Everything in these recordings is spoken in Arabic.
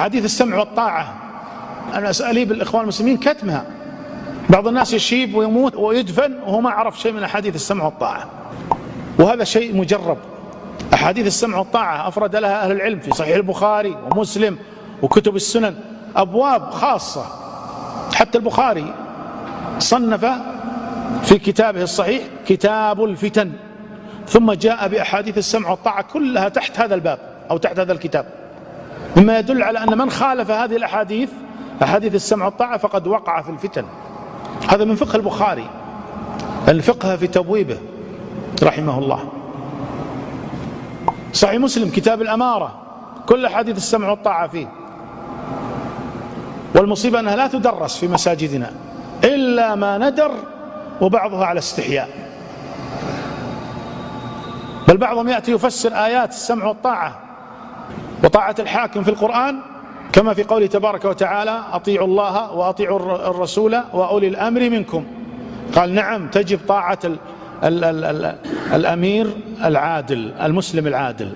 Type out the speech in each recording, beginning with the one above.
أحاديث السمع والطاعة أنا أسأليب الإخوان المسلمين كتمها. بعض الناس يشيب ويموت ويدفن وهو ما عرف شيء من أحاديث السمع والطاعة، وهذا شيء مجرب. أحاديث السمع والطاعة أفرد لها أهل العلم في صحيح البخاري ومسلم وكتب السنن أبواب خاصة. حتى البخاري صنف في كتابه الصحيح كتاب الفتن، ثم جاء بأحاديث السمع والطاعة كلها تحت هذا الباب أو تحت هذا الكتاب، مما يدل على أن من خالف هذه الأحاديث أحاديث السمع والطاعة فقد وقع في الفتن. هذا من فقه البخاري، الفقه في تبويبه رحمه الله. صحيح مسلم كتاب الأمارة كل أحاديث السمع والطاعة فيه. والمصيبة أنها لا تدرس في مساجدنا إلا ما ندر، وبعضها على استحياء، بل بعضهم يأتي يفسر آيات السمع والطاعة وطاعة الحاكم في القرآن كما في قوله تبارك وتعالى أطيعوا الله وأطيعوا الرسول وأولي الأمر منكم. قال نعم تجب طاعة الأمير العادل المسلم العادل.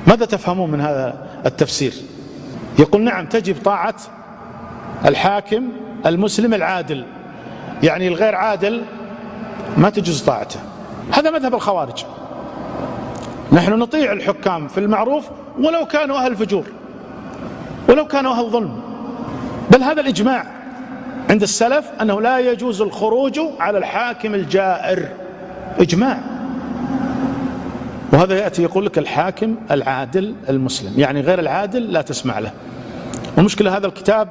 ماذا تفهمون من هذا التفسير؟ يقول نعم تجب طاعة الحاكم المسلم العادل، يعني الغير عادل ما تجوز طاعته. هذا مذهب الخوارج. نحن نطيع الحكام في المعروف ولو كانوا أهل فجور ولو كانوا أهل ظلم، بل هذا الإجماع عند السلف أنه لا يجوز الخروج على الحاكم الجائر، إجماع. وهذا يأتي يقول لك الحاكم العادل المسلم، يعني غير العادل لا تسمع له. والمشكلة هذا الكتاب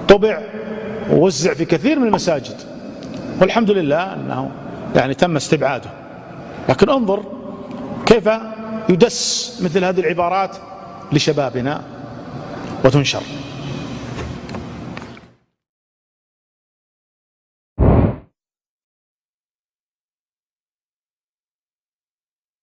طبع ووزع في كثير من المساجد، والحمد لله أنه يعني تم استبعاده، لكن انظر كيف يدس مثل هذه العبارات لشبابنا وتنشر.